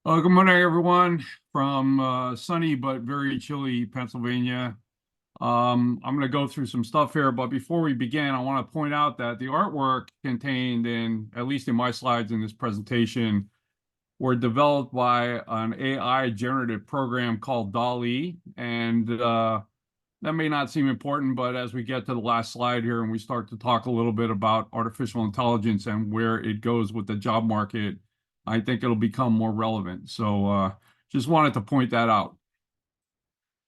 Good morning, everyone, from sunny but very chilly Pennsylvania. I'm going to go through some stuff here, but before we begin, I want to point out that the artwork contained in, at least in my slides in this presentation, were developed by an AI generative program called DALL-E, and that may not seem important, but as we get to the last slide here and we start to talk a little bit about artificial intelligence and where it goes with the job market, I think it'll become more relevant. So just wanted to point that out.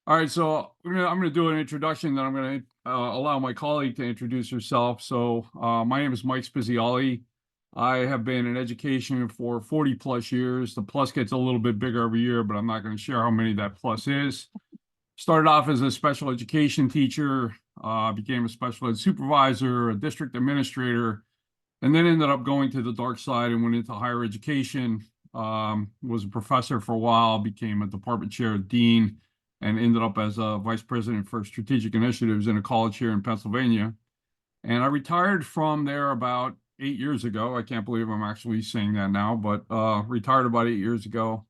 All right, so I'm gonna do an introduction, then I'm gonna allow my colleague to introduce herself. So my name is Mike Speziale. I have been in education for 40 plus years. The plus gets a little bit bigger every year, but I'm not going to share how many that plus is. Started off as a special education teacher, became a special ed supervisor, a district administrator, and then ended up going to the dark side and went into higher education. Was a professor for a while, became a department chair, dean, and ended up as a vice president for strategic initiatives in a college here in Pennsylvania. And I retired from there about 8 years ago. I can't believe I'm actually saying that now, but retired about 8 years ago.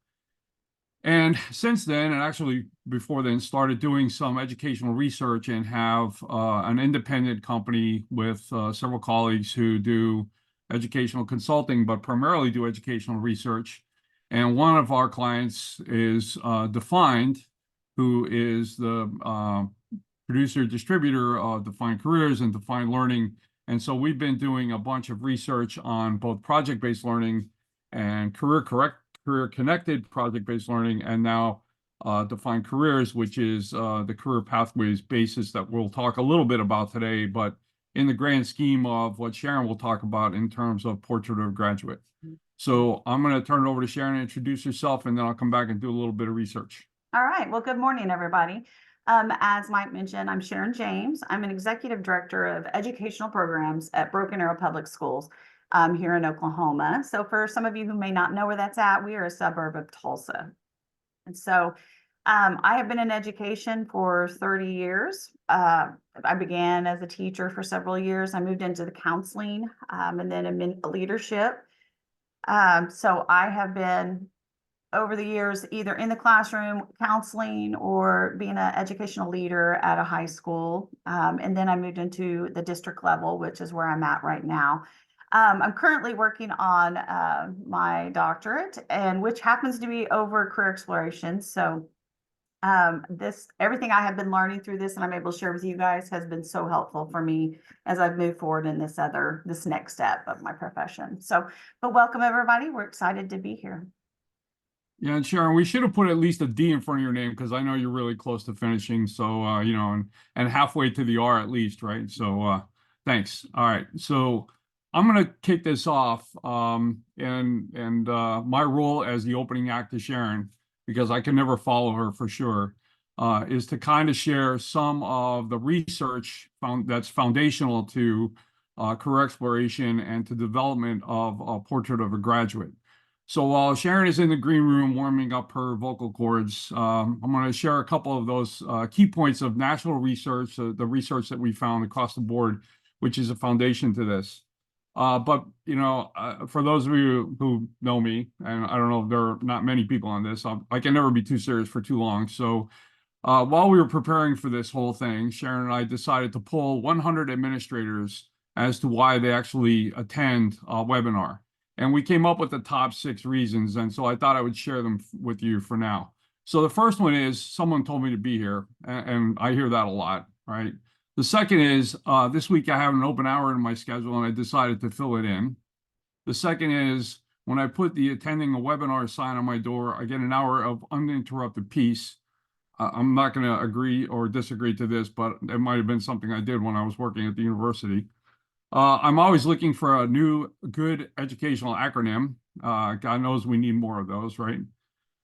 And since then, and actually before then, started doing some educational research and have an independent company with several colleagues who do educational consulting, but primarily do educational research. And one of our clients is Defined, who is the producer distributor of Defined Careers and Defined Learning. And so we've been doing a bunch of research on both project-based learning and career-connected project-based learning, and now Defined Careers, which is the career pathways basis that we'll talk a little bit about today, but in the grand scheme of what Sharon will talk about in terms of Portrait of a Graduate. So I'm going to turn it over to Sharon to introduce herself, and then I'll come back and do a little bit of research. All right. Well, good morning, everybody. As Mike mentioned, I'm Sharon James. I'm an executive director of educational programs at Broken Arrow Public Schools here in Oklahoma. So for some of you who may not know where that's at, we are a suburb of Tulsa. And so I have been in education for 30 years. I began as a teacher for several years. I moved into the counseling and then in leadership. So I have been over the years, either in the classroom, counseling, or being an educational leader at a high school. And then I moved into the district level, which is where I'm at right now. I'm currently working on my doctorate, and which happens to be over career exploration. So everything I have been learning through this and I'm able to share with you guys has been so helpful for me as I've moved forward in this next step of my profession. So, but welcome everybody. We're excited to be here. Yeah, and Sharon, we should have put at least a D in front of your name because I know you're really close to finishing. So, and halfway to the R at least, right? So, thanks. All right. So I'm going to kick this off. And my role as the opening act to Sharon, because I can never follow her for sure, is to kind of share some of the research that's foundational to career exploration and to development of a Portrait of a Graduate. So while Sharon is in the green room warming up her vocal cords, I'm going to share a couple of those key points of national research, the research that we found across the board, which is a foundation to this. But, for those of you who know me, and I don't know, there are not many people on this, I can never be too serious for too long. So while we were preparing for this whole thing, Sharon and I decided to poll 100 administrators as to why they actually attend a webinar. And we came up with the top 6 reasons. And so I thought I would share them with you for now. So the first one is someone told me to be here. And I hear that a lot, right? The second is this week I have an open hour in my schedule and I decided to fill it in. The second is when I put the attending a webinar sign on my door, I get an hour of uninterrupted peace. I'm not going to agree or disagree to this, but it might have been something I did when I was working at the university. I'm always looking for a new, good educational acronym. God knows we need more of those, right?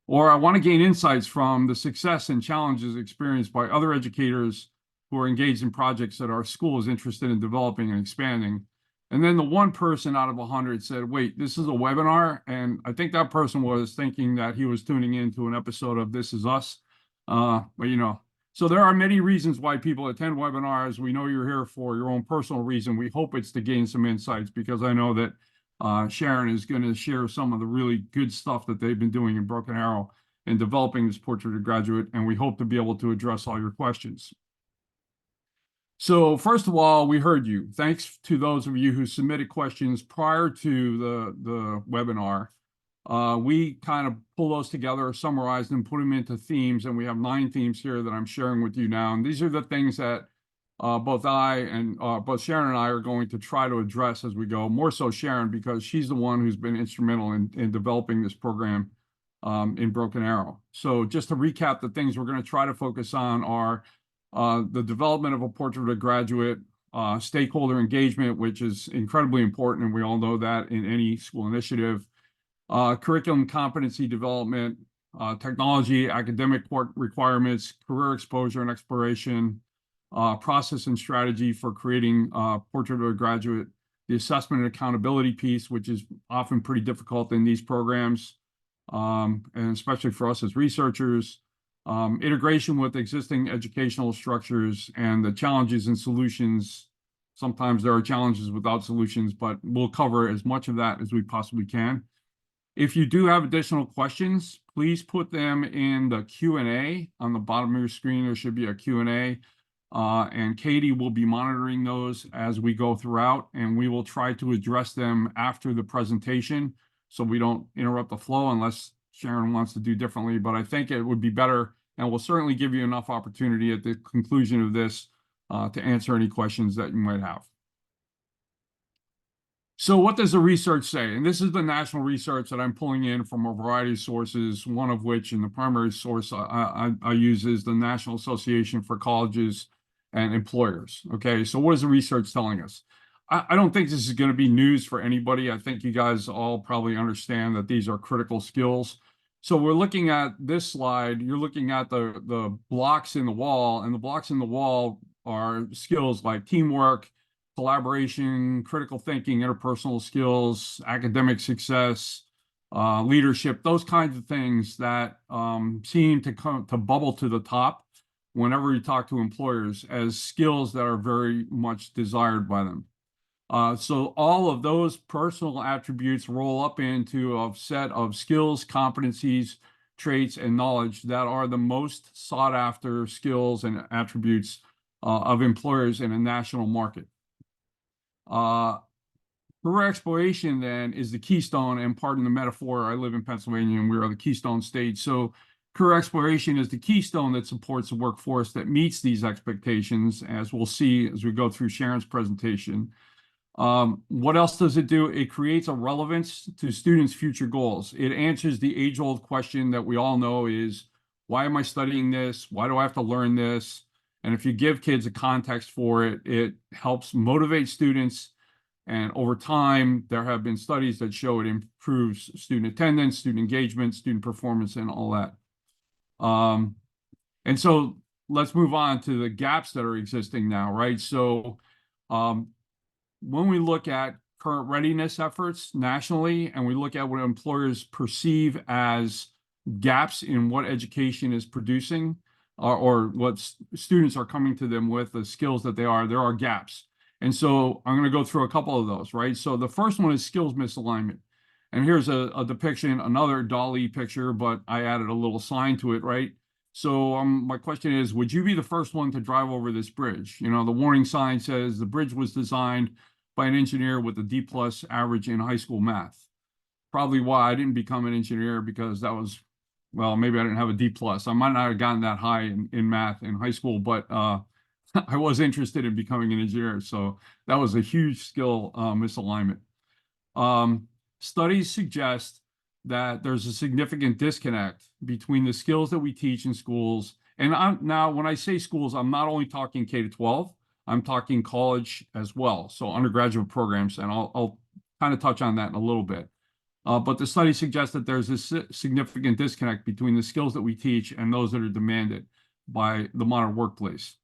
Or I want to gain insights from the success and challenges experienced by other educators who are engaged in projects that our school is interested in developing and expanding. And then the one person out of 100 said, wait, this is a webinar. And I think that person was thinking that he was tuning into an episode of This Is Us. So there are many reasons why people attend webinars. We know you're here for your own personal reason. We hope it's to gain some insights because I know that Sharon is going to share some of the really good stuff that they've been doing in Broken Arrow in developing this portrait of graduate, and we hope to be able to address all your questions. So first of all, we heard you. Thanks to those of you who submitted questions prior to the webinar. We kind of pull those together, summarize them, put them into themes, and we have 9 themes here that I'm sharing with you now. And these are the things that both Sharon and I are going to try to address as we go. More so Sharon, because she's the one who's been instrumental in developing this program in Broken Arrow. So just to recap, the things we're going to try to focus on are the development of a portrait of a graduate, stakeholder engagement, which is incredibly important, and we all know that in any school initiative, curriculum competency development, technology, academic requirements, career exposure and exploration, process and strategy for creating portrait of a graduate, the assessment and accountability piece, which is often pretty difficult in these programs, and especially for us as researchers, integration with existing educational structures, and the challenges and solutions. Sometimes there are challenges without solutions, but we'll cover as much of that as we possibly can. If you do have additional questions, please put them in the Q&A on the bottom of your screen. There should be a Q&A, and Katie will be monitoring those as we go throughout, and we will try to address them after the presentation so we don't interrupt the flow unless Sharon wants to do differently. But I think it would be better, and we'll certainly give you enough opportunity at the conclusion of this to answer any questions that you might have. So what does the research say? And this is the national research that I'm pulling in from a variety of sources, one of which, and the primary source I use, is the National Association for Colleges and Employers. Okay, so what is the research telling us? I don't think this is going to be news for anybody. I think you guys all probably understand that these are critical skills. So we're looking at this slide. You're looking at the blocks in the wall, and the blocks in the wall are skills like teamwork, collaboration, critical thinking, interpersonal skills, academic success, leadership, those kinds of things that seem to bubble to the top whenever you talk to employers as skills that are very much desired by them. So all of those personal attributes roll up into a set of skills, competencies, traits, and knowledge that are the most sought after skills and attributes of employers in a national market. Career exploration then is the keystone, and pardon the metaphor, I live in Pennsylvania and we are the Keystone State. So career exploration is the keystone that supports a workforce that meets these expectations, as we'll see as we go through Sharon's presentation. What else does it do? It creates a relevance to students' future goals. It answers the age-old question that we all know is, why am I studying this? Why do I have to learn this? And if you give kids a context for it, it helps motivate students. And over time, there have been studies that show it improves student attendance, student engagement, student performance, and all that. And so let's move on to the gaps that are existing now, right? So when we look at current readiness efforts nationally, and we look at what employers perceive as gaps in what education is producing, or what students are coming to them with, the skills that there are gaps. And so I'm going to go through a couple of those, right? So the first one is skills misalignment. And here's a depiction, another Dali picture, but I added a little sign to it, right? So my question is, would you be the first one to drive over this bridge? You know, the warning sign says the bridge was designed by an engineer with a D+ average in high school math. Probably why I didn't become an engineer, because that was, well, maybe I didn't have a D+. I might not have gotten that high in math in high school, but I was interested in becoming an engineer. So that was a huge skill misalignment. Studies suggest that there's a significant disconnect between the skills that we teach in schools. And now, when I say schools, I'm not only talking K-12, I'm talking college as well. So undergraduate programs, and I'll kind of touch on that in a little bit. But the study suggests that there's a significant disconnect between the skills that we teach and those that are demanded by the modern workplace.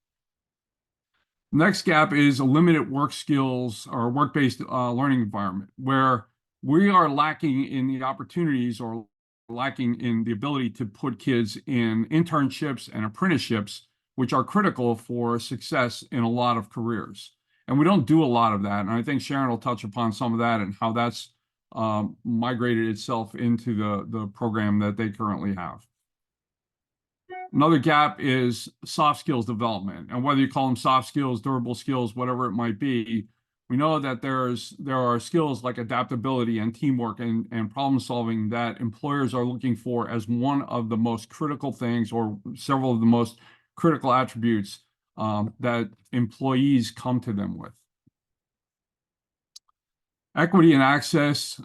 Next gap is a limited work skills or work-based learning environment, where we are lacking in the opportunities or lacking in the ability to put kids in internships and apprenticeships, which are critical for success in a lot of careers. And we don't do a lot of that. And I think Sharon will touch upon some of that and how that's migrated itself into the program that they currently have. Another gap is soft skills development. And whether you call them soft skills, durable skills, whatever it might be, we know that there are skills like adaptability and teamwork and problem solving that employers are looking for as one of the most critical things, or several of the most critical attributes that employees come to them with. Equity and access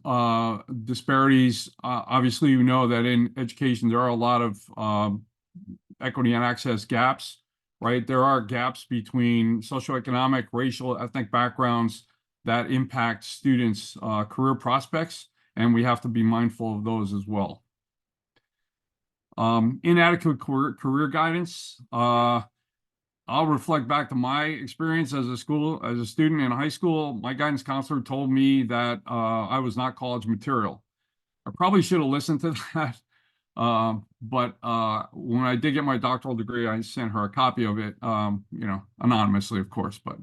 disparities. Obviously, you know that in education, there are a lot of equity and access gaps, right? There are gaps between socioeconomic, racial, ethnic backgrounds that impact students' career prospects, and we have to be mindful of those as well. Inadequate career guidance. I'll reflect back to my experience as a student in high school. My guidance counselor told me that I was not college material. I probably should have listened to that. But when I did get my doctoral degree, I sent her a copy of it, anonymously, of course, but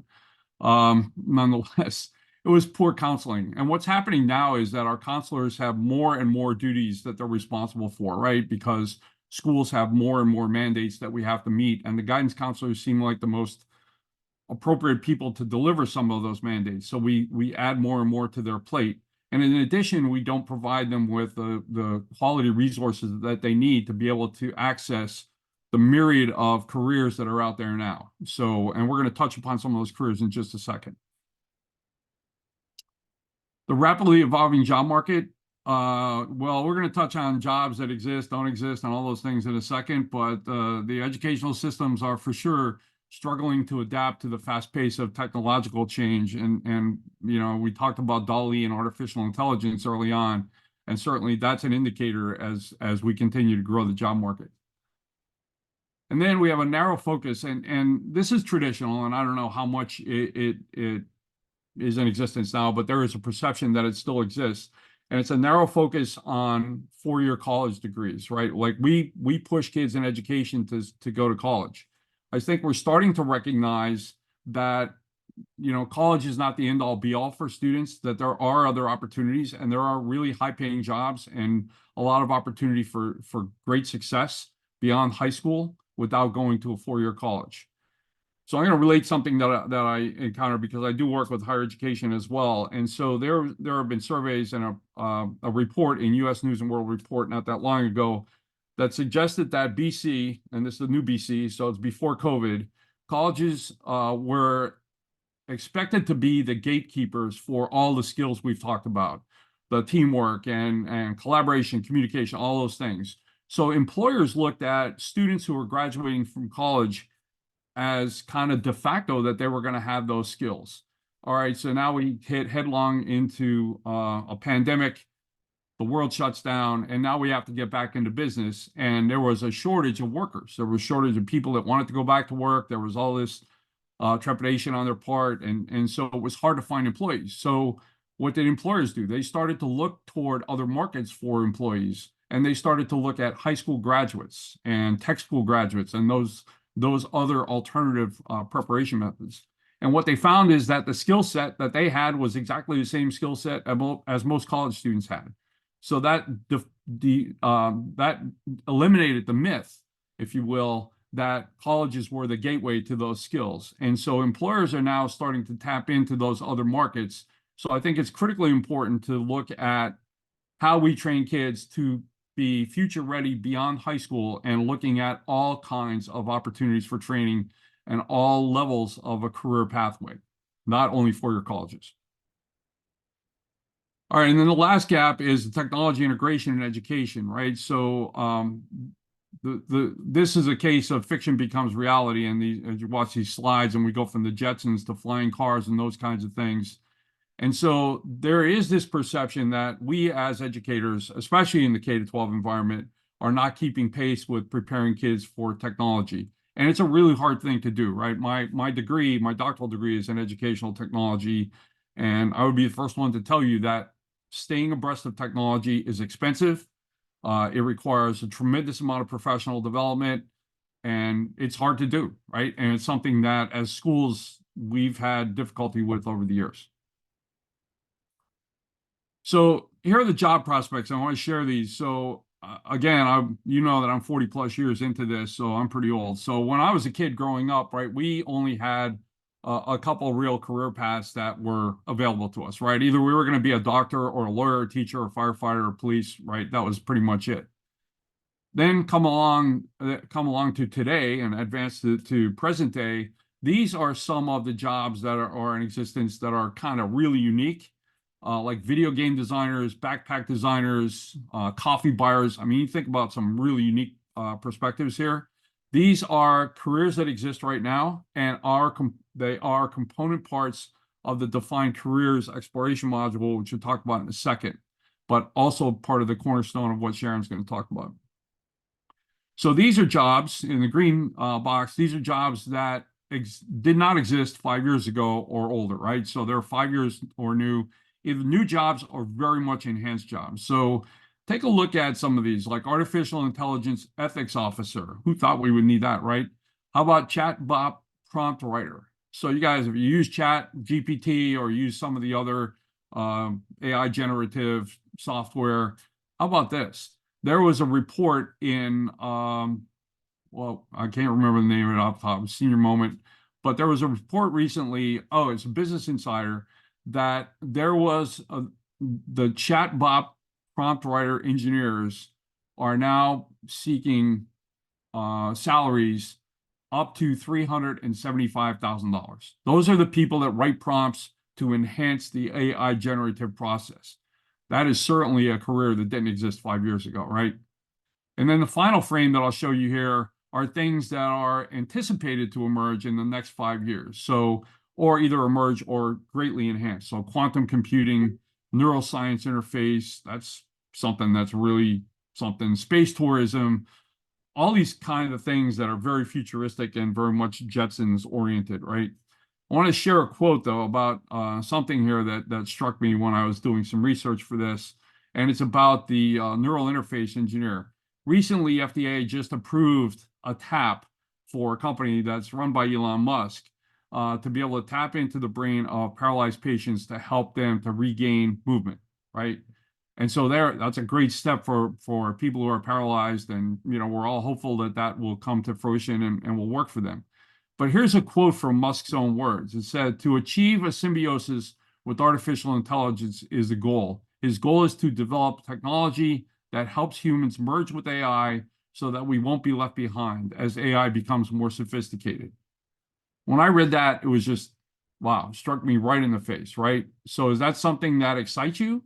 nonetheless, it was poor counseling. And what's happening now is that our counselors have more and more duties that they're responsible for, right? Because schools have more and more mandates that we have to meet, and the guidance counselors seem like the most appropriate people to deliver some of those mandates. So we add more and more to their plate. And in addition, we don't provide them with the quality resources that they need to be able to access the myriad of careers that are out there now. So, and we're going to touch upon some of those careers in just a second. The rapidly evolving job market. Well, we're going to touch on jobs that exist, don't exist, and all those things in a second, but the educational systems are for sure struggling to adapt to the fast pace of technological change. And we talked about DALL-E and artificial intelligence early on, and certainly that's an indicator as we continue to grow the job market. And then we have a narrow focus, and this is traditional, and I don't know how much it is in existence now, but there is a perception that it still exists. And it's a narrow focus on four-year college degrees, right? Like we push kids in education to go to college. I think we're starting to recognize that, college is not the end all be all for students, that there are other opportunities, and there are really high paying jobs and a lot of opportunity for great success beyond high school without going to a four-year college. So I'm going to relate something that I encountered because I do work with higher education as well. And so there have been surveys and a report in U.S. News and World Report not that long ago that suggested that BC, and this is the new BC, so it's before COVID, colleges were expected to be the gatekeepers for all the skills we've talked about, the teamwork and collaboration, communication, all those things. So employers looked at students who were graduating from college as kind of de facto that they were going to have those skills. All right, so now we hit headlong into a pandemic. The world shuts down, and now we have to get back into business. And there was a shortage of workers. There was a shortage of people that wanted to go back to work. There was all this trepidation on their part, and so it was hard to find employees. So what did employers do? They started to look toward other markets for employees, and they started to look at high school graduates and tech school graduates and those other alternative preparation methods. And what they found is that the skill set that they had was exactly the same skill set as most college students had. So that that eliminated the myth, if you will, that colleges were the gateway to those skills. And so employers are now starting to tap into those other markets. So I think it's critically important to look at how we train kids to be future ready beyond high school and looking at all kinds of opportunities for training and all levels of a career pathway, not only four-year colleges. All right, and then the last gap is the technology integration in education, right? So this is a case of fiction becomes reality, and as you watch these slides, and we go from the Jetsons to flying cars and those kinds of things. And so there is this perception that we as educators, especially in the K-12 environment, are not keeping pace with preparing kids for technology. And it's a really hard thing to do, right? My degree, my doctoral degree is in educational technology. And I would be the first one to tell you that staying abreast of technology is expensive. It requires a tremendous amount of professional development, and it's hard to do, right? And it's something that as schools, we've had difficulty with over the years. So here are the job prospects. I want to share these. So again, you know that I'm 40 plus years into this, so I'm pretty old. So when I was a kid growing up, right, we only had a couple of real career paths that were available to us, right? Either we were going to be a doctor or a lawyer, or teacher, or firefighter, or police, right? That was pretty much it. Then come along to today and advance to present day. These are some of the jobs that are in existence that are kind of really unique, like video game designers, backpack designers, coffee buyers. I mean, you think about some really unique perspectives here. These are careers that exist right now, and they are component parts of the defined careers exploration module, which we'll talk about in a second, but also part of the cornerstone of what Sharon's going to talk about. So these are jobs in the green box. These are jobs that did not exist 5 years ago or older, right? So they're 5 years or new, either new jobs or very much enhanced jobs. So take a look at some of these, like artificial intelligence ethics officer. Who thought we would need that, right? How about chatbot prompt writer? So you guys, if you use Chat GPT or use some of the other AI generative software, how about this? There was a report in, well, I can't remember the name of it off the top, senior moment, but there was a report recently, oh, it's a Business Insider, that there was the chatbot prompt writer engineers are now seeking salaries up to $375,000. Those are the people that write prompts to enhance the AI generative process. That is certainly a career that didn't exist 5 years ago, right? And then the final frame that I'll show you here are things that are anticipated to emerge in the next 5 years. So, or either emerge or greatly enhance. So quantum computing, neuroscience interface, that's something that's really something. Space tourism, all these kind of things that are very futuristic and very much Jetsons oriented, right? I want to share a quote, though, about something here that struck me when I was doing some research for this, and it's about the neural interface engineer. Recently, FDA just approved a tap for a company that's run by Elon Musk to be able to tap into the brain of paralyzed patients to help them to regain movement, right? And so that's a great step for people who are paralyzed, and we're all hopeful that that will come to fruition and will work for them. But here's a quote from Musk's own words. It said, "To achieve a symbiosis with artificial intelligence is the goal. His goal is to develop technology that helps humans merge with AI so that we won't be left behind as AI becomes more sophisticated." When I read that, it was just, wow, struck me right in the face, right? So is that something that excites you?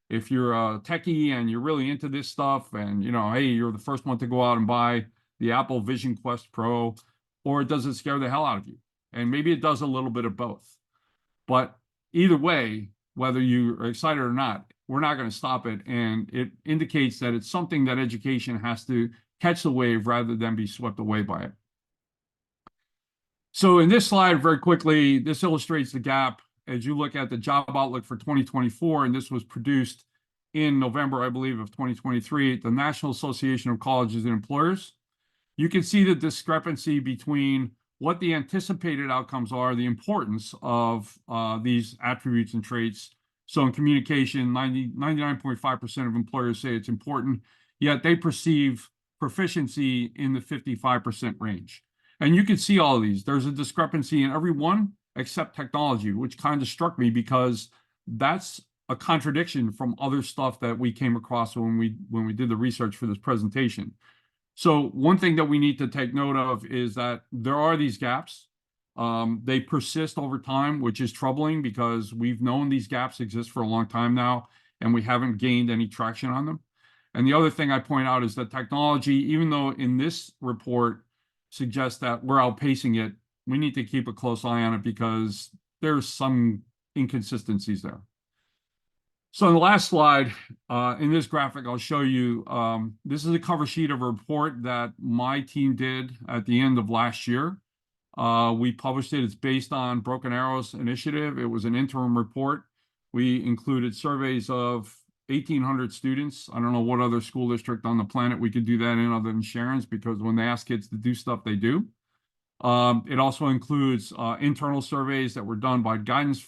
If you're a techie and you're really into this stuff and, hey, you're the first one to go out and buy the Apple Vision Quest Pro, or does it scare the hell out of you? And maybe it does a little bit of both. But either way, whether you're excited or not, we're not going to stop it. And it indicates that it's something that education has to catch the wave rather than be swept away by it. So in this slide, very quickly, this illustrates the gap as you look at the job outlook for 2024, and this was produced in November, I believe, of 2023, at the National Association of Colleges and Employers. You can see the discrepancy between what the anticipated outcomes are, the importance of these attributes and traits. So in communication, 99.5% of employers say it's important, yet they perceive proficiency in the 55% range. And you can see all of these. There's a discrepancy in every one except technology, which kind of struck me because that's a contradiction from other stuff that we came across when we did the research for this presentation. So one thing that we need to take note of is that there are these gaps. They persist over time, which is troubling because we've known these gaps exist for a long time now, and we haven't gained any traction on them. And the other thing I point out is that technology, even though in this report suggests that we're outpacing it, we need to keep a close eye on it because there's some inconsistencies there. So in the last slide, in this graphic, I'll show you, this is a cover sheet of a report that my team did at the end of last year. We published it. It's based on Broken Arrow's initiative. It was an interim report. We included surveys of 1,800 students. I don't know what other school district on the planet we could do that in other than Sharon's, because when they ask kids to do stuff, they do. It also includes internal surveys that were done by guidance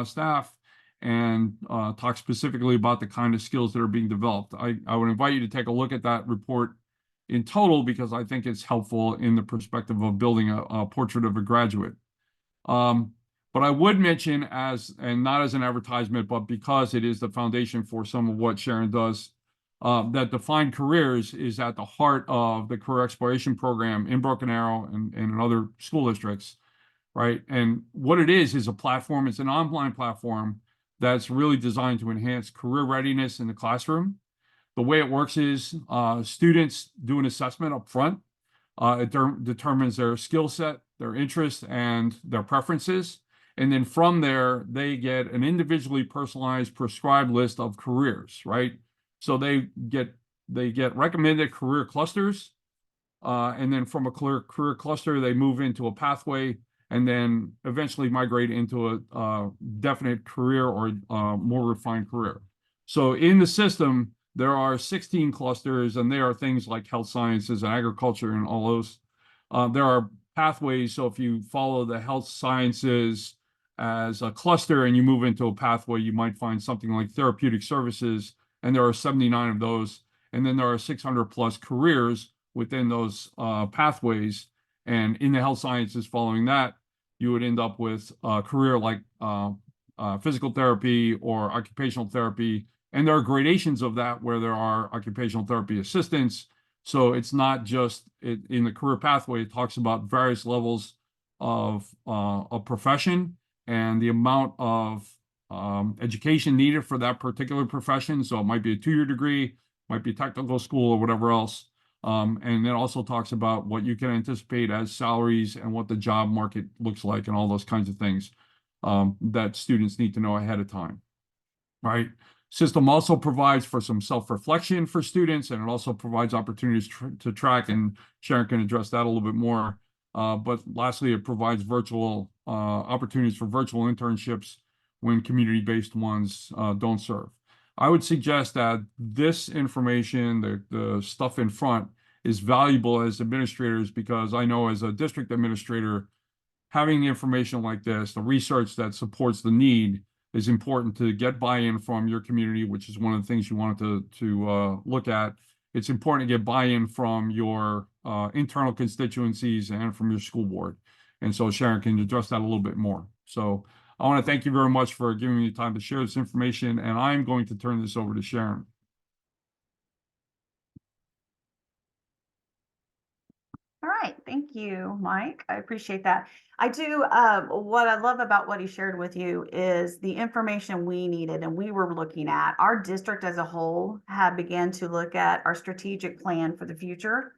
staff, and talk specifically about the kind of skills that are being developed. I would invite you to take a look at that report in total because I think it's helpful in the perspective of building a portrait of a graduate. But I would mention and not as an advertisement, but because it is the foundation for some of what Sharon does, that Defined Careers is at the heart of the career exploration program in Broken Arrow and in other school districts, right? And what it is a platform, it's an online platform that's really designed to enhance career readiness in the classroom. The way it works is students do an assessment up front. It determines their skill set, their interests, and their preferences. And then from there, they get an individually personalized prescribed list of careers, right? So they get recommended career clusters. And then from a career cluster, they move into a pathway and then eventually migrate into a definite career or more refined career. So in the system, there are 16 clusters, and they are things like health sciences and agriculture and all those. There are pathways. So if you follow the health sciences as a cluster and you move into a pathway, you might find something like therapeutic services, and there are 79 of those. And then there are 600 plus careers within those pathways. And in the health sciences following that, you would end up with a career like physical therapy or occupational therapy. And there are gradations of that where there are occupational therapy assistants. So it's not just in the career pathway, it talks about various levels of a profession and the amount of education needed for that particular profession. So it might be a 2-year degree, might be technical school or whatever else. And it also talks about what you can anticipate as salaries and what the job market looks like and all those kinds of things that students need to know ahead of time, right? System also provides for some self-reflection for students, and it also provides opportunities to track, and Sharon can address that a little bit more. But lastly, it provides virtual opportunities for virtual internships when community-based ones don't serve. I would suggest that this information, the stuff in front, is valuable as administrators, because I know as a district administrator, having information like this, the research that supports the need, is important to get buy-in from your community, which is one of the things you wanted to look at. It's important to get buy-in from your internal constituencies and from your school board. And so Sharon can address that a little bit more. So I want to thank you very much for giving me the time to share this information, and I'm going to turn this over to Sharon. All right, thank you, Mike. I appreciate that. I do, what I love about what he shared with you is the information we needed and we were looking at. Our district as a whole had began to look at our strategic plan for the future.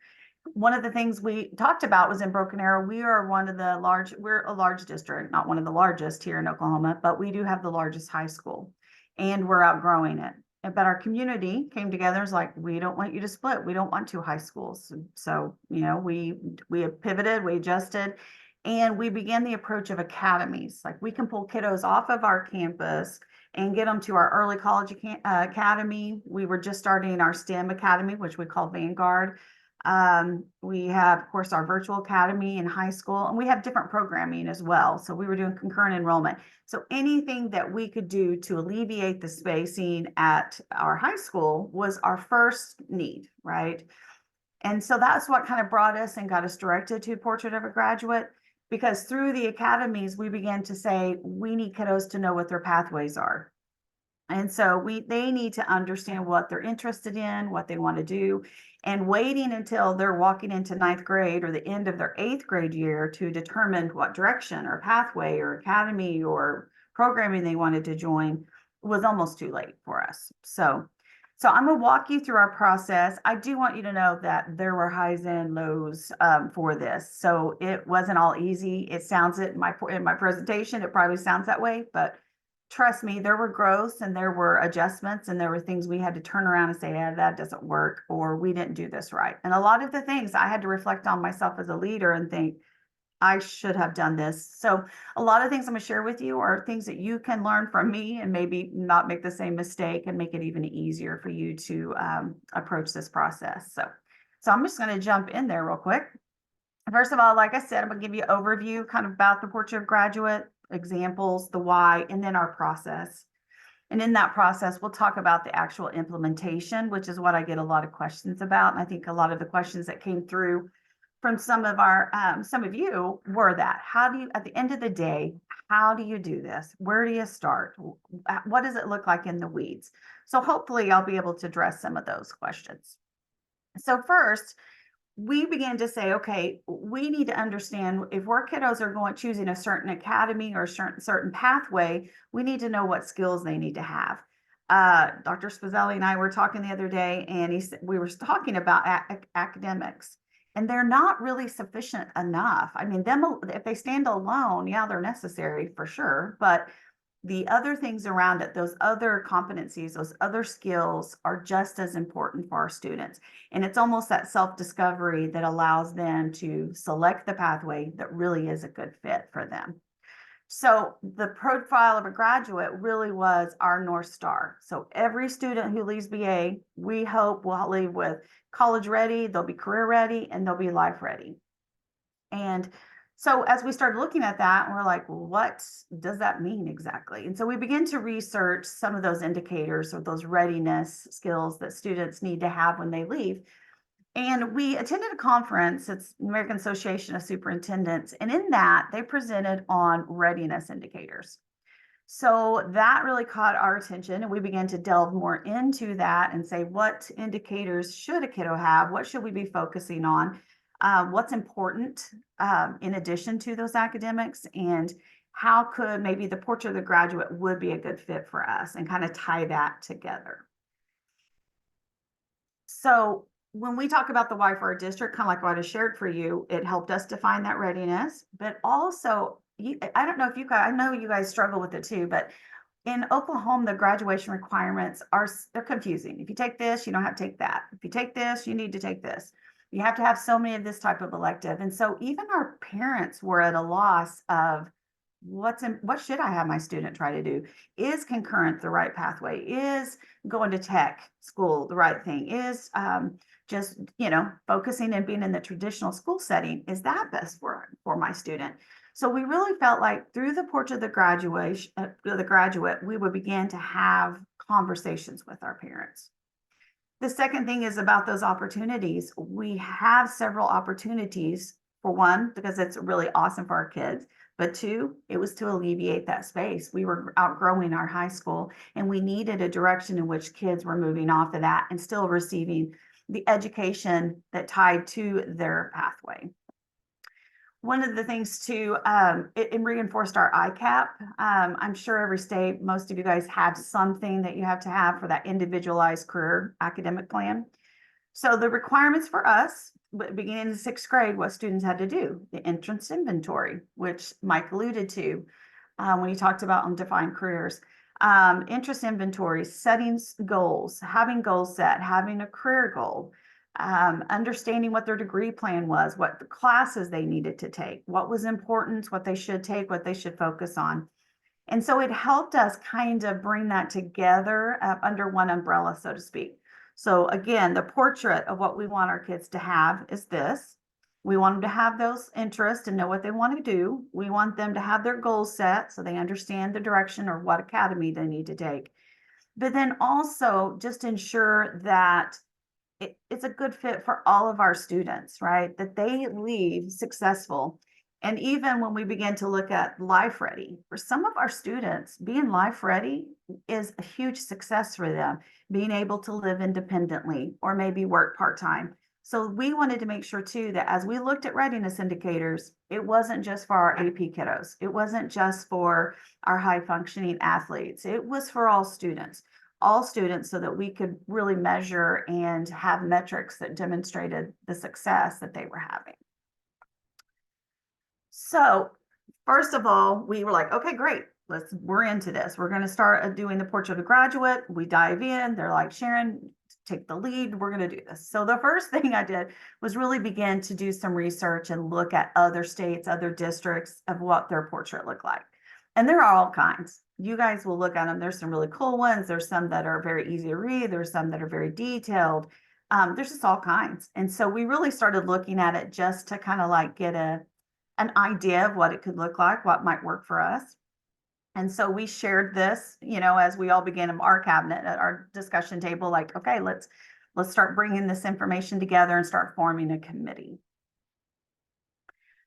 One of the things we talked about was in Broken Arrow, we're a large district, not one of the largest here in Oklahoma, but we do have the largest high school, and we're outgrowing it. But our community came together and was like, we don't want you to split. We don't want 2 high schools. So, we have pivoted, we adjusted, and we began the approach of academies. Like, we can pull kiddos off of our campus and get them to our early college academy. We were just starting our STEM academy, which we call Vanguard. We have, of course, our virtual academy in high school, and we have different programming as well. So we were doing concurrent enrollment. So anything that we could do to alleviate the spacing at our high school was our first need, right? And so that's what kind of brought us and got us directed to Portrait of a Graduate, because through the academies, we began to say, we need kiddos to know what their pathways are. And so they need to understand what they're interested in, what they want to do, and waiting until they're walking into 9th grade or the end of their 8th grade year to determine what direction or pathway or academy or programming they wanted to join was almost too late for us. So I'm going to walk you through our process. I do want you to know that there were highs and lows for this. So it wasn't all easy. It sounds in my presentation, it probably sounds that way, but trust me, there were growths and there were adjustments and there were things we had to turn around and say, yeah, that doesn't work, or we didn't do this right. And a lot of the things I had to reflect on myself as a leader and think, I should have done this. So a lot of things I'm going to share with you are things that you can learn from me and maybe not make the same mistake and make it even easier for you to approach this process. So I'm just going to jump in there real quick. First of all, like I said, I'm going to give you an overview kind of about the Portrait of Graduate, examples, the why, and then our process. And in that process, we'll talk about the actual implementation, which is what I get a lot of questions about. And I think a lot of the questions that came through from some of you were that, how do you, at the end of the day, how do you do this? Where do you start? What does it look like in the weeds? So hopefully I'll be able to address some of those questions. So first, we began to say, okay, we need to understand if our kiddos are choosing a certain academy or certain pathway, we need to know what skills they need to have. Dr. Speziale and I were talking the other day, and we were talking about academics, and they're not really sufficient enough. I mean, if they stand alone, yeah, they're necessary for sure, but the other things around it, those other competencies, those other skills are just as important for our students. And it's almost that self-discovery that allows them to select the pathway that really is a good fit for them. So the profile of a graduate really was our North Star. So every student who leaves BA, we hope will leave with college ready, they'll be career ready, and they'll be life ready. And so as we started looking at that, we're like, well, what does that mean exactly? And so we begin to research some of those indicators or those readiness skills that students need to have when they leave. And we attended a conference, it's American Association of Superintendents, and in that they presented on readiness indicators. So that really caught our attention, and we began to delve more into that and say, what indicators should a kiddo have? What should we be focusing on? What's important in addition to those academics, and how could maybe the portrait of the graduate would be a good fit for us, and kind of tie that together. So when we talk about the why for our district, kind of like what I shared for you, it helped us define that readiness, but also, I don't know if you guys, I know you guys struggle with it too, but in Oklahoma, the graduation requirements they're confusing. If you take this, you don't have to take that. If you take this, you need to take this. You have to have so many of this type of elective. And so even our parents were at a loss of what should I have my student try to do? Is concurrent the right pathway? Is going to tech school the right thing? Is just, focusing and being in the traditional school setting, is that best for my student? So we really felt like through the porch of the graduate, we would begin to have conversations with our parents. The second thing is about those opportunities. We have several opportunities, for one, because it's really awesome for our kids, but two, it was to alleviate that space. We were outgrowing our high school, and we needed a direction in which kids were moving off of that and still receiving the education that tied to their pathway. One of the things too, it reinforced our ICAP. I'm sure every state, most of you guys have something that you have to have for that individualized career academic plan. So the requirements for us, beginning in the 6th grade, what students had to do, the entrance inventory, which Mike alluded to when he talked about undefined careers. Interest inventory, setting goals, having goals set, having a career goal, understanding what their degree plan was, what the classes they needed to take, what was important, what they should take, what they should focus on. And so it helped us kind of bring that together under one umbrella, so to speak. So again, the portrait of what we want our kids to have is this. We want them to have those interests and know what they want to do. We want them to have their goals set so they understand the direction or what academy they need to take. But then also just ensure that it's a good fit for all of our students, right? That they leave successful. And even when we begin to look at life ready, for some of our students, being life ready is a huge success for them, being able to live independently or maybe work part-time. So we wanted to make sure too that as we looked at readiness indicators, it wasn't just for our AP kiddos. It wasn't just for our high functioning athletes. It was for all students so that we could really measure and have metrics that demonstrated the success that they were having. So first of all, we were like, okay, great. We're into this. We're going to start doing the portrait of a graduate. We dive in. They're like, Sharon, take the lead. We're going to do this. So the first thing I did was really begin to do some research and look at other states, other districts of what their portrait looked like. And there are all kinds. You guys will look at them. There's some really cool ones. There's some that are very easy to read. There's some that are very detailed. There's just all kinds. And so we really started looking at it just to kind of like get an idea of what it could look like, what might work for us. And so we shared this, as we all began in our cabinet at our discussion table, like, okay, let's start bringing this information together and start forming a committee.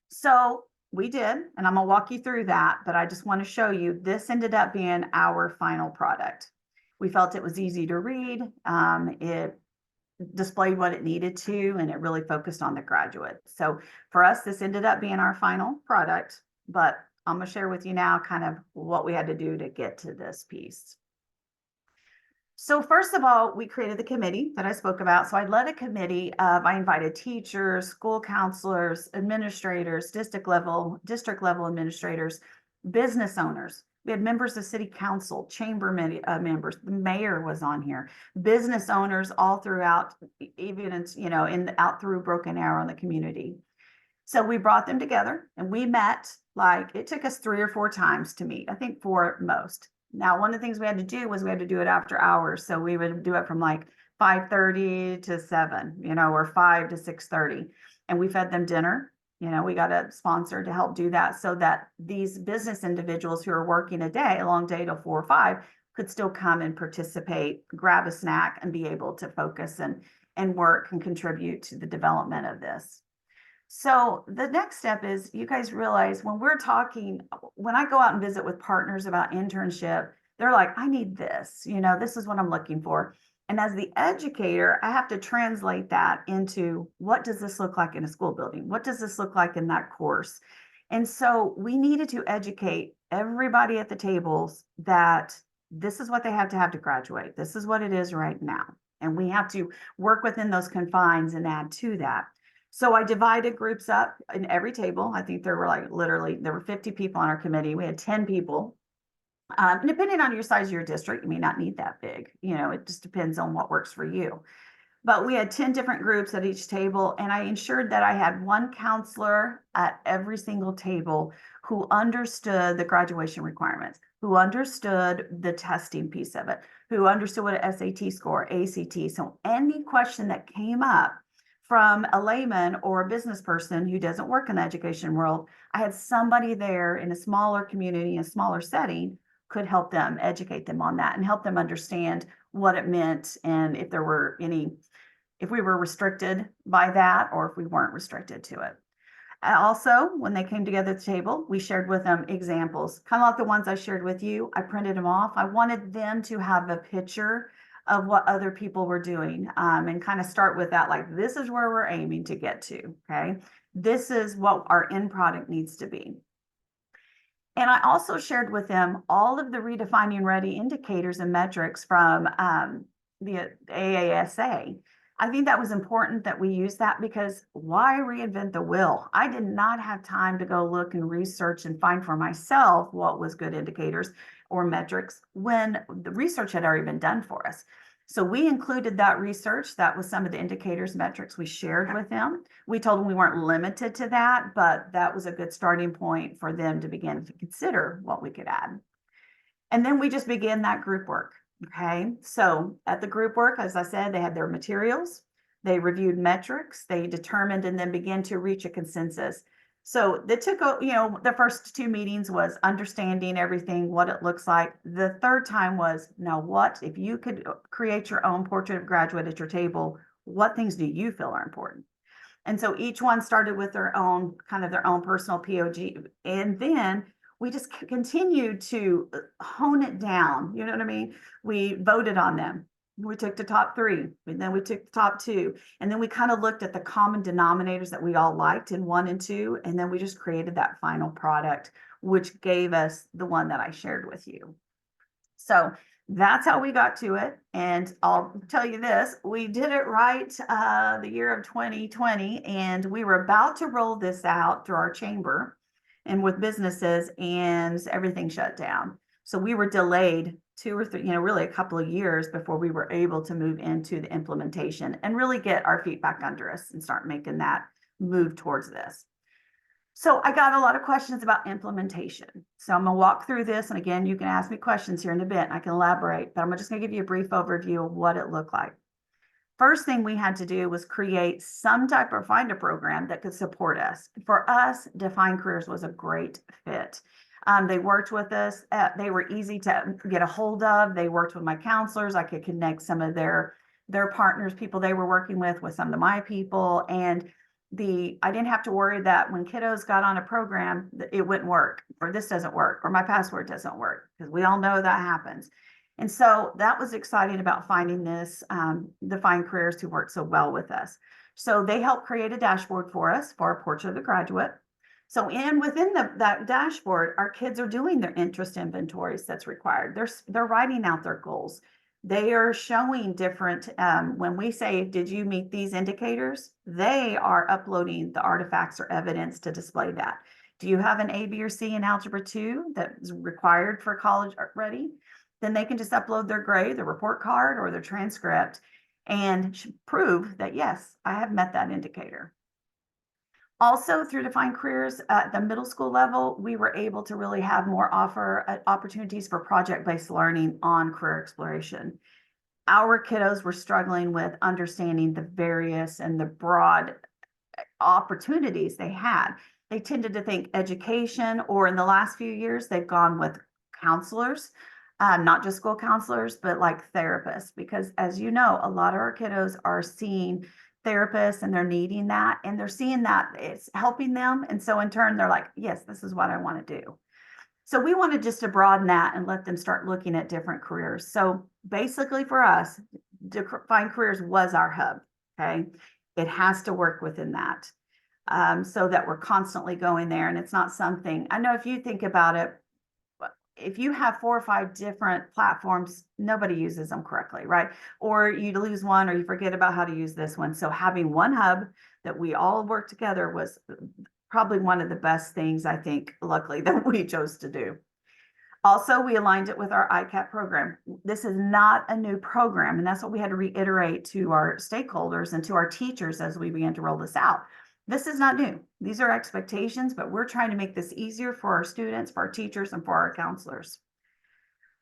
So we did, and I'm gonna walk you through that, but I just want to show you, this ended up being our final product. We felt it was easy to read. It displayed what it needed to, and it really focused on the graduate. So for us, this ended up being our final product, but I'm going to share with you now kind of what we had to do to get to this piece. So first of all, we created the committee that I spoke about. So I led a committee I invited teachers, school counselors, administrators, district level administrators, business owners. We had members of city council, chamber members, the mayor was on here, business owners all throughout, even, out through Broken Arrow in the community. So we brought them together and we met, like, it took us 3 or 4 times to meet, I think 4 at most. Now, one of the things we had to do was we had to do it after hours. So we would do it from like 5:30 to 7, or 5 to 6:30. And we fed them dinner. We got a sponsor to help do that so that these business individuals who are working a long day till 4 or 5 could still come and participate, grab a snack, and be able to focus and work and contribute to the development of this. So the next step is, you guys realize when I go out and visit with partners about internship, they're like, I need this, this is what I'm looking for. And as the educator, I have to translate that into, what does this look like in a school building? What does this look like in that course? And so we needed to educate everybody at the tables that this is what they have to graduate. This is what it is right now. And we have to work within those confines and add to that. So I divided groups up in every table. I think there were 50 people on our committee. We had 10 people. Depending on your size of your district, you may not need that big. It just depends on what works for you. But we had 10 different groups at each table, and I ensured that I had one counselor at every single table who understood the graduation requirements, who understood the testing piece of it, who understood what an SAT score, ACT. So any question that came up from a layman or a business person who doesn't work in the education world, I had somebody there in a smaller community, a smaller setting, could help them, educate them on that and help them understand what it meant, and if we were restricted by that or if we weren't restricted to it. Also, when they came together at the table, we shared with them examples, kind of like the ones I shared with you. I printed them off. I wanted them to have a picture of what other people were doing, and kind of start with that, like, this is where we're aiming to get to, okay? This is what our end product needs to be. And I also shared with them all of the redefining ready indicators and metrics from the AASA. I think that was important that we use that, because why reinvent the wheel? I did not have time to go look and research and find for myself what was good indicators or metrics when the research had already been done for us. So we included that research. That was some of the indicators, metrics we shared with them. We told them we weren't limited to that, but that was a good starting point for them to begin to consider what we could add. And then we just began that group work. Okay, so at the group work, as I said, they had their materials, they reviewed metrics, they determined and then began to reach a consensus. So they took, the first 2 meetings was understanding everything, what it looks like. The third time was, now what, if you could create your own portrait of graduate at your table, what things do you feel are important? And so each one started with their own personal POG. And then we just continued to hone it down. You know what I mean? We voted on them. We took the top 3, and then we took the top 2. And then we kind of looked at the common denominators that we all liked in 1 and 2. And then we just created that final product, which gave us the one that I shared with you. So that's how we got to it. And I'll tell you this, we did it right the year of 2020, and we were about to roll this out through our chamber and with businesses, and everything shut down. So we were delayed 2 or 3, really a couple of years before we were able to move into the implementation and really get our feet back under us and start making that move towards this. So I got a lot of questions about implementation. So I'm going to walk through this. And again, you can ask me questions here in a bit. I can elaborate, but I'm just going to give you a brief overview of what it looked like. First thing we had to do was create some type of find a program that could support us. For us, Define Careers was a great fit. They worked with us. They were easy to get a hold of. They worked with my counselors. I could connect some of their partners, people they were working with some of my people. And I didn't have to worry that when kiddos got on a program, it wouldn't work, or this doesn't work, or my password doesn't work, because we all know that happens. And so that was exciting about finding this Defined Careers who worked so well with us. So they helped create a dashboard for us for our Portrait of the Graduate. So within that dashboard, our kids are doing their interest inventories that's required. They're writing out their goals. They are showing different, when we say, did you meet these indicators? They are uploading the artifacts or evidence to display that. Do you have an A, B, or C in Algebra 2 that is required for college ready? Then they can just upload their grade, their report card, or their transcript and prove that, yes, I have met that indicator. Also, through Defined Careers at the middle school level, we were able to really have more opportunities for project-based learning on career exploration. Our kiddos were struggling with understanding the various and the broad opportunities they had. They tended to think education, or in the last few years, they've gone with counselors, not just school counselors, but like therapists, because as you know, a lot of our kiddos are seeing therapists and they're needing that, and they're seeing that it's helping them. And so in turn, they're like, yes, this is what I want to do. So we wanted just to broaden that and let them start looking at different careers. So basically for us, Defined Careers was our hub, okay? It has to work within that, so that we're constantly going there. And it's not something, I know if you think about it, if you have 4 or 5 different platforms, nobody uses them correctly, right? Or you lose one, or you forget about how to use this one. So having one hub that we all work together was probably one of the best things, I think, luckily, that we chose to do. Also, we aligned it with our ICAP program. This is not a new program, and that's what we had to reiterate to our stakeholders and to our teachers as we began to roll this out. This is not new. These are expectations, but we're trying to make this easier for our students, for our teachers, and for our counselors.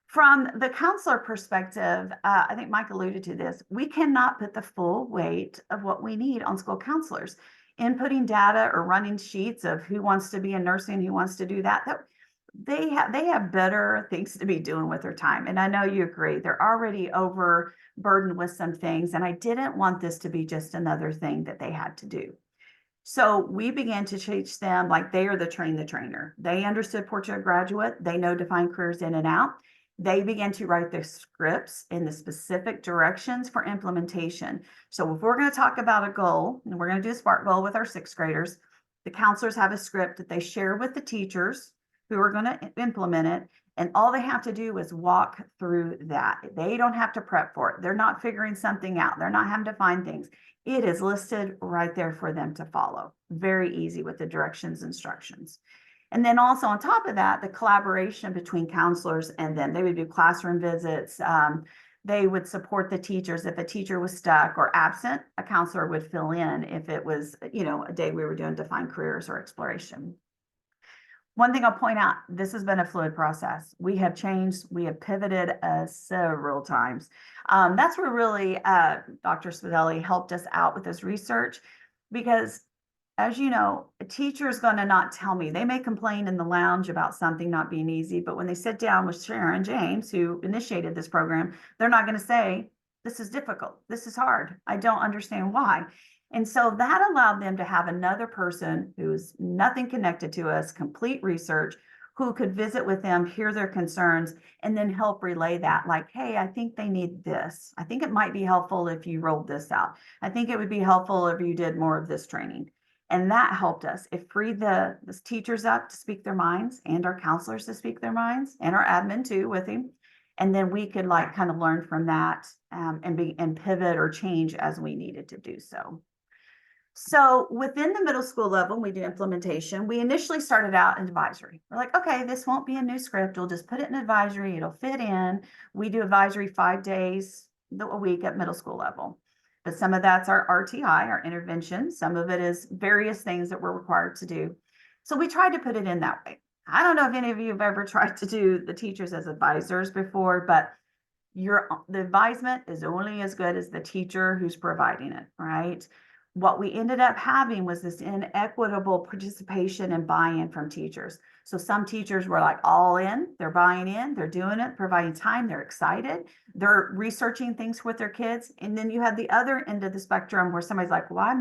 From the counselor perspective, I think Mike alluded to this, we cannot put the full weight of what we need on school counselors. Inputting data or running sheets of who wants to be in nursing, who wants to do that they have better things to be doing with their time. And I know you agree, they're already overburdened with some things, and I didn't want this to be just another thing that they had to do. So we began to teach them like they are the trainer. They understood Portrait of Graduate. They know Defined Careers in and out. They began to write the scripts in the specific directions for implementation. So if we're going to talk about a goal, and we're going to do a SPARK goal with our 6th graders, the counselors have a script that they share with the teachers who are going to implement it. And all they have to do is walk through that. They don't have to prep for it. They're not figuring something out. They're not having to find things. It is listed right there for them to follow. Very easy with the directions, instructions. And then also on top of that, the collaboration between counselors and them. They would do classroom visits. They would support the teachers. If a teacher was stuck or absent, a counselor would fill in if it was, a day we were doing Defined Careers or exploration. One thing I'll point out, this has been a fluid process. We have changed, we have pivoted several times. That's where really Dr. Speziale helped us out with this research, because as you know, a teacher is going to not tell me. They may complain in the lounge about something not being easy, but when they sit down with Sharon James, who initiated this program, they're not going to say, this is difficult, this is hard, I don't understand why. And so that allowed them to have another person who's nothing connected to us, complete research, who could visit with them, hear their concerns, and then help relay that, like, hey, I think they need this. I think it might be helpful if you rolled this out. I think it would be helpful if you did more of this training. And that helped us. It freed the teachers up to speak their minds, and our counselors to speak their minds, and our admin too with him. And then we could kind of learn from that and pivot or change as we needed to do so. So within the middle school level, we do implementation. We initially started out in advisory. We're like, okay, this won't be a new script. We'll just put it in advisory. It'll fit in. We do advisory 5 days a week at middle school level. But some of that's our RTI, our intervention. Some of it is various things that we're required to do. So we tried to put it in that way. I don't know if any of you have ever tried to do the teachers as advisors before, but the advisement is only as good as the teacher who's providing it, right? what we ended up having was this inequitable participation and buy-in from teachers. So some teachers were like all in, they're buying in, they're doing it, providing time, they're excited, they're researching things with their kids. And then you have the other end of the spectrum where somebody's like, why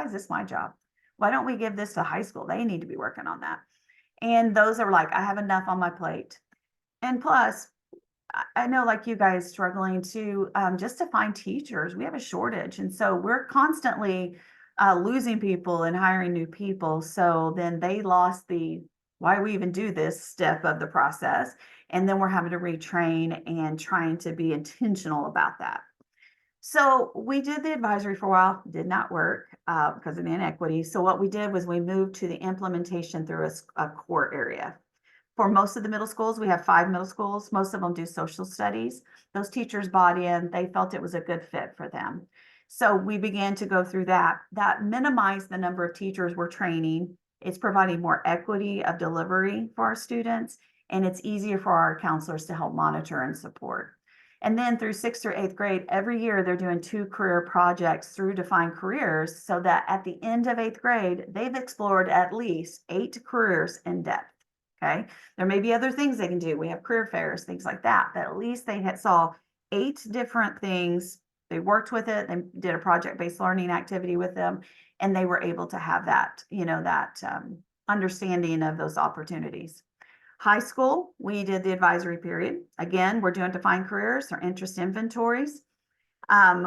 is this my job? Why don't we give this to high school? They need to be working on that. And those are like, I have enough on my plate. And plus, I know like you guys struggling to just to find teachers. We have a shortage. And so we're constantly losing people and hiring new people. So then they lost the why we even do this step of the process. And then we're having to retrain and trying to be intentional about that. So we did the advisory for a while, did not work because of the inequity. So what we did was we moved to the implementation through a core area. For most of the middle schools, we have 5 middle schools. Most of them do social studies. Those teachers bought in. They felt it was a good fit for them. So we began to go through that. That minimized the number of teachers we're training. It's providing more equity of delivery for our students, and it's easier for our counselors to help monitor and support. And then through 6th through 8th grade, every year they're doing 2 career projects through defined careers so that at the end of 8th grade, they've explored at least 8 careers in depth. Okay. There may be other things they can do. We have career fairs, things like that, but at least they had saw 8 different things. They worked with it. They did a project-based learning activity with them, and they were able to have that, that understanding of those opportunities. High school, we did the advisory period. Again, we're doing defined careers or interest inventories.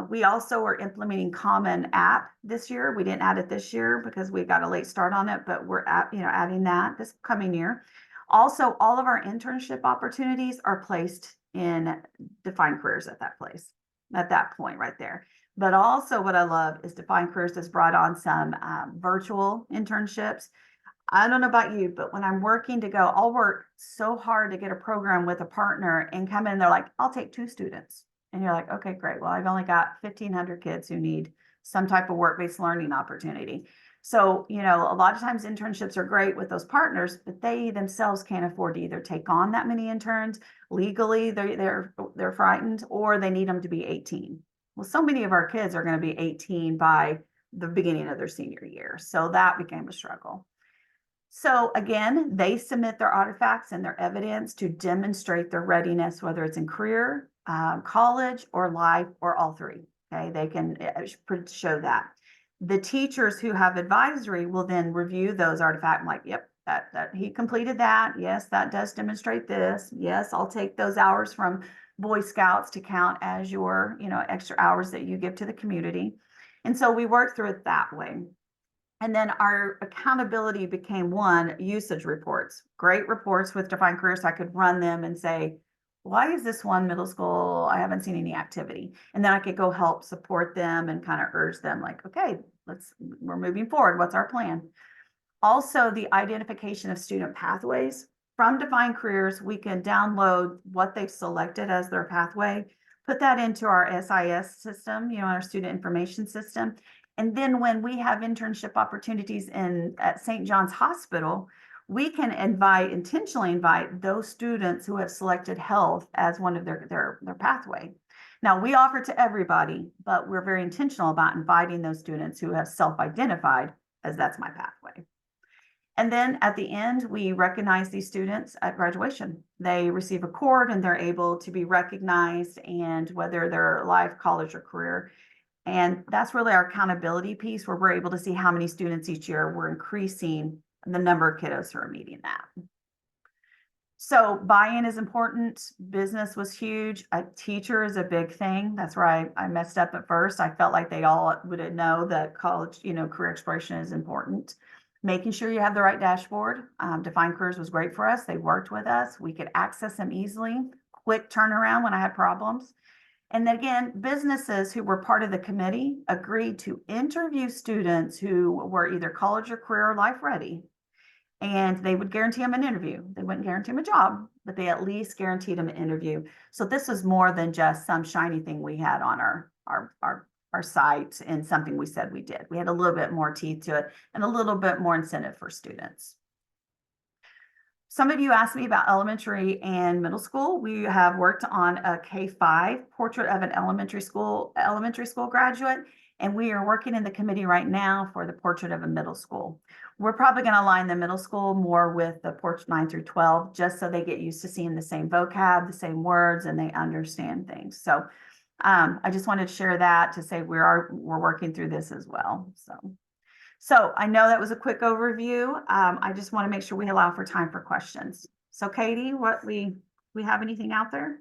We also are implementing Common App this year. We didn't add it this year because we got a late start on it, but we're adding that this coming year. Also, all of our internship opportunities are placed in defined careers at that point right there. But also what I love is defined careers has brought on some virtual internships. I don't know about you, but when I'm working to go, I'll work so hard to get a program with a partner and come in, they're like, I'll take 2 students. And you're like, okay, great. Well, I've only got 1,500 kids who need some type of work-based learning opportunity. So, a lot of times internships are great with those partners, but they themselves can't afford to either take on that many interns legally. They're frightened, or they need them to be 18. Well, so many of our kids are going to be 18 by the beginning of their senior year. So that became a struggle. So again, they submit their artifacts and their evidence to demonstrate their readiness, whether it's in career, college, or life, or all 3. Okay, they can show that. The teachers who have advisory will then review those artifacts. I'm like, yep, that he completed that. Yes, that does demonstrate this. Yes, I'll take those hours from Boy Scouts to count as your, extra hours that you give to the community. And so we work through it that way. And then our accountability became one, usage reports, great reports with defined careers. So I could run them and say, why is this one middle school? I haven't seen any activity. And then I could go help support them and kind of urge them like, okay, we're moving forward. What's our plan? Also, the identification of student pathways. From defined careers, we can download what they've selected as their pathway, put that into our SIS system, our student information system. And then when we have internship opportunities at St. John's Hospital, we can intentionally invite those students who have selected health as one of their pathway. Now, we offer to everybody, but we're very intentional about inviting those students who have self-identified as that's my pathway. And then at the end, we recognize these students at graduation. They receive a cord and they're able to be recognized, and whether they're life, college, or career. And that's really our accountability piece, where we're able to see how many students each year we're increasing the number of kiddos who are meeting that. So buy-in is important. Business was huge. A teacher is a big thing. That's where I messed up at first. I felt like they all would know that college, career exploration is important. Making sure you have the right dashboard. Defined Careers was great for us. They worked with us. We could access them easily. Quick turnaround when I had problems. And then again, businesses who were part of the committee agreed to interview students who were either college or career or life ready. And they would guarantee them an interview. They wouldn't guarantee them a job, but they at least guaranteed them an interview. So this was more than just some shiny thing we had on our site and something we said we did. We had a little bit more teeth to it and a little bit more incentive for students. Some of you asked me about elementary and middle school. We have worked on a K-5 portrait of an elementary school graduate. And we are working in the committee right now for the portrait of a middle school. We're probably going to align the middle school more with the portrait 9 through 12, just so they get used to seeing the same vocab, the same words, and they understand things. So I just wanted to share that to say we're working through this as well. So I know that was a quick overview. I just want to make sure we allow for time for questions. So Katie, we have anything out there?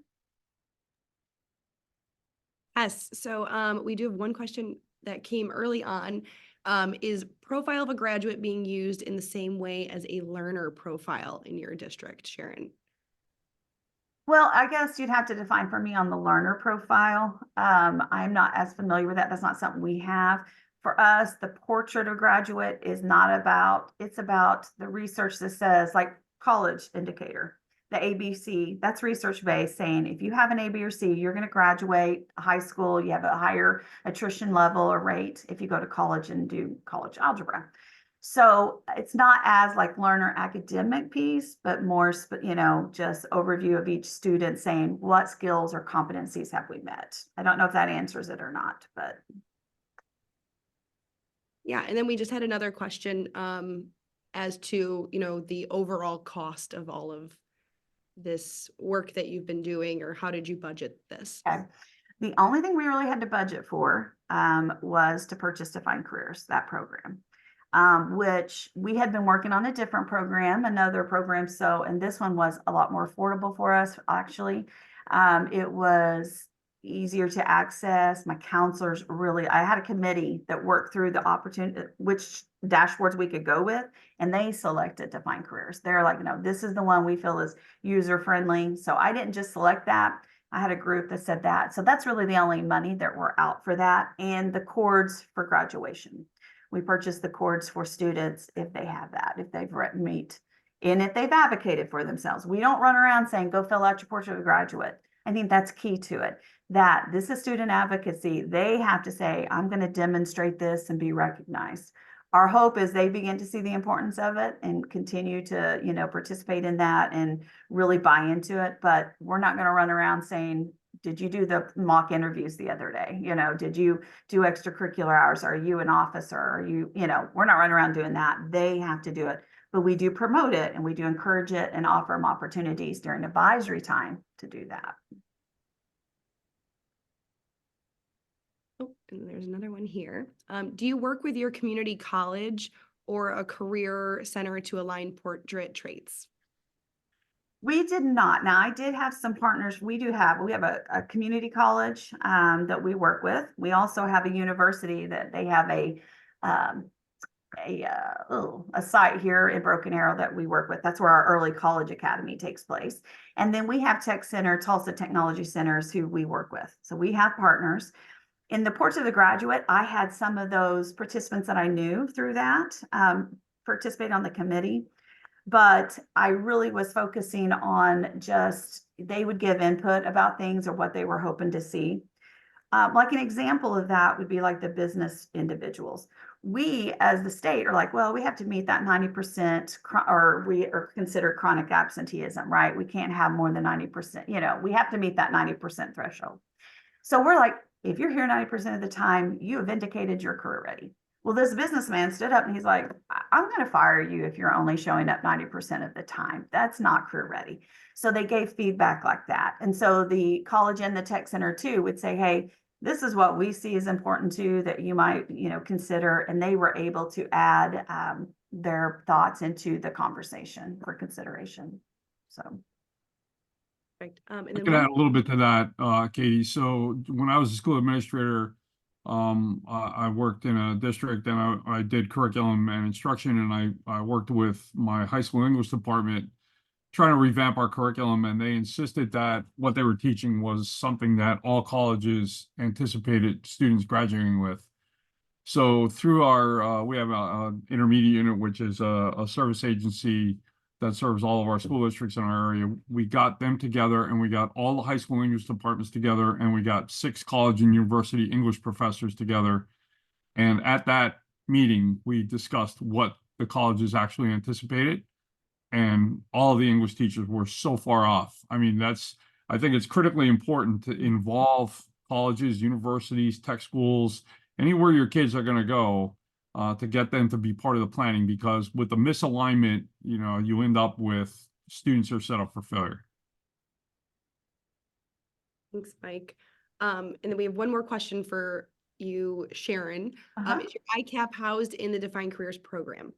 Yes, so we do have one question that came early on. Is profile of a graduate being used in the same way as a learner profile in your district, Sharon? Well, I guess you'd have to define for me on the learner profile. I'm not as familiar with that. That's not something we have. For us, the portrait of graduate is not about, it's about the research that says like college indicator, the ABC, that's research based saying if you have an A, B, or C, you're going to graduate high school, you have a higher attrition level or rate if you go to college and do college algebra. So it's not as like learner academic piece, but more, just overview of each student saying what skills or competencies have we met. I don't know if that answers it or not, but. Yeah, and then we just had another question as to, the overall cost of all of this work that you've been doing, or how did you budget this? Okay. The only thing we really had to budget for was to purchase Defined Careers, that program, which we had been working on a different program, another program. So, and this one was a lot more affordable for us, actually. It was easier to access. My counselors really, I had a committee that worked through the opportunity, which dashboards we could go with, and they selected Defined Careers. They're like, no, this is the one we feel is user friendly. So I didn't just select that. I had a group that said that. So that's really the only money that we're out for that, and the cords for graduation. We purchase the cords for students if they have that, if they've meet, and if they've advocated for themselves. We don't run around saying, go fill out your portrait of a graduate. I think that's key to it, that this is student advocacy. They have to say, I'm going to demonstrate this and be recognized. Our hope is they begin to see the importance of it and continue to, participate in that and really buy into it. But we're not going to run around saying, did you do the mock interviews the other day? Did you do extracurricular hours? Are you an officer? Are you, we're not running around doing that. They have to do it. But we do promote it and we do encourage it and offer them opportunities during advisory time to do that. Oh, and there's another one here. Do you work with your community college or a career center to align portrait traits? We did not. Now, I did have some partners. We have a community college that we work with. We also have a university that they have a site here in Broken Arrow that we work with. That's where our early college academy takes place. And then we have Tech Center, Tulsa Technology Centers, who we work with. So we have partners. In the Portrait of the Graduate, I had some of those participants that I knew through that participate on the committee. But I really was focusing on just, they would give input about things or what they were hoping to see. Like an example of that would be like the business individuals. We, as the state, are like, well, we have to meet that 90%, or we are considered chronic absenteeism, right? We can't have more than 90%, we have to meet that 90% threshold. So we're like, if you're here 90% of the time, you have indicated you're career ready. Well, this businessman stood up and he's like, I'm going to fire you if you're only showing up 90% of the time. That's not career ready. So they gave feedback like that. And so the college and the tech center too would say, hey, this is what we see as important too, that you might, consider. And they were able to add their thoughts into the conversation for consideration. So. Perfect. I could add a little bit to that, Katie. So when I was a school administrator, I worked in a district and I did curriculum and instruction, and I worked with my high school English department trying to revamp our curriculum, and they insisted that what they were teaching was something that all colleges anticipated students graduating with. So through our, we have a intermediate unit, which is a service agency that serves all of our school districts in our area. We got them together and we got all the high school English departments together, and we got 6 college and university English professors together. And at that meeting, we discussed what the colleges actually anticipated. And all of the English teachers were so far off. I mean, I think it's critically important to involve colleges, universities, tech schools, anywhere your kids are going to go, to get them to be part of the planning, because with the misalignment, you know, you end up with students who are set up for failure. Thanks, Mike. And then we have one more question for you, Sharon. Is your ICAP housed in the Defined Careers program?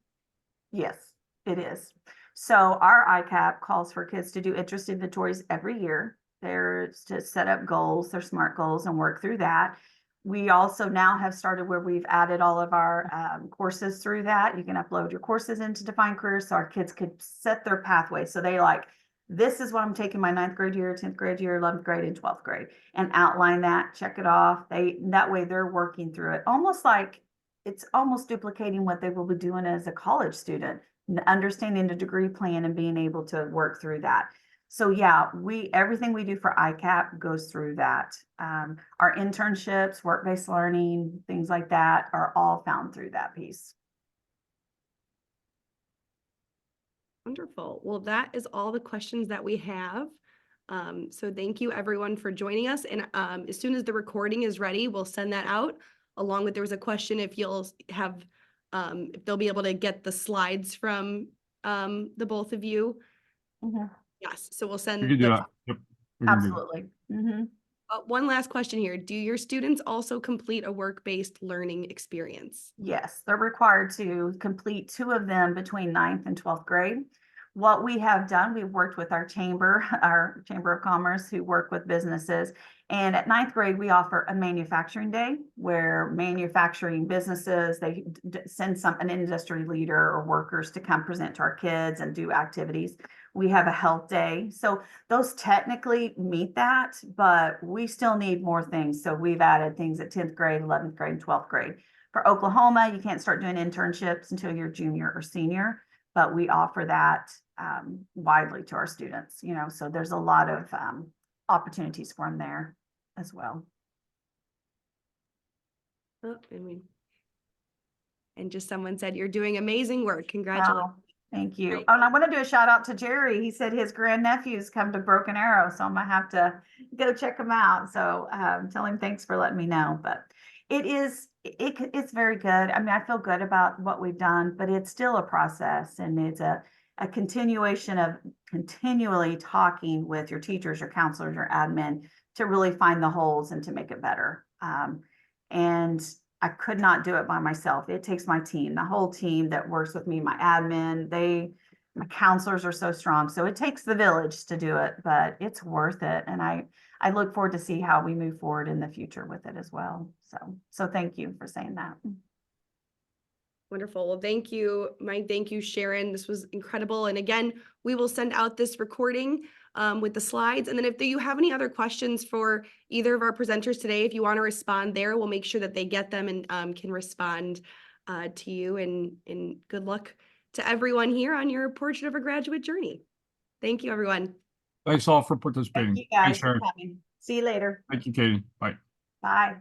Yes, it is. So our ICAP calls for kids to do interest inventories every year. They're to set up goals, their SMART goals, and work through that. We also now have started where we've added all of our courses through that. You can upload your courses into Defined Careers so our kids could set their pathway. So they like, this is what I'm taking my 9th grade year, 10th grade year, 11th grade, and 12th grade, and outline that, check it off. That way they're working through it, almost like it's almost duplicating what they will be doing as a college student, understanding the degree plan and being able to work through that. So yeah, everything we do for ICAP goes through that. Our internships, work-based learning, things like that are all found through that piece. Wonderful. Well, that is all the questions that we have. So thank you everyone for joining us. And as soon as the recording is ready, we'll send that out along with, there was a question if you'll have, if they'll be able to get the slides from the both of you. Yes, so we'll send We can do that. Yep. We can do that. Absolutely. One last question here. Do your students also complete a work-based learning experience? Yes, they're required to complete 2 of them between 9th and 12th grade. What we have done, we've worked with our Chamber of Commerce, who work with businesses. And at 9th grade, we offer a manufacturing day where manufacturing businesses, they send an industry leader or workers to come present to our kids and do activities. We have a health day. So those technically meet that, but we still need more things. So we've added things at 10th grade, 11th grade, and 12th grade. For Oklahoma, you can't start doing internships until you're junior or senior, but we offer that widely to our students, you know, so there's a lot of opportunities for them there as well. Oh, and just someone said, you're doing amazing work. Congratulations. Wow, thank you. Great. Oh, and I want to do a shout out to Jerry. He said his grandnephews come to Broken Arrow, so I'm gonna have to go check them out. So tell him thanks for letting me know. But it's very good. I mean, I feel good about what we've done, but it's still a process, and it's a continuation of continually talking with your teachers, your counselors, your admin to really find the holes and to make it better. And I could not do it by myself. It takes my team, the whole team that works with me, my admin, my counselors are so strong. So it takes the village to do it, but it's worth it. And I look forward to see how we move forward in the future with it as well. So thank you for saying that. Wonderful. Well, thank you, Mike. Thank you, Sharon. This was incredible. And again, we will send out this recording with the slides. And then if you have any other questions for either of our presenters today, if you want to respond there, we'll make sure that they get them and can respond to you. And good luck to everyone here on your Portrait of a Graduate journey. Thank you, everyone. Thanks all for participating. Thank you guys Thanks, for Sharon. coming. See you later. Thank you, Katie. Bye. Bye.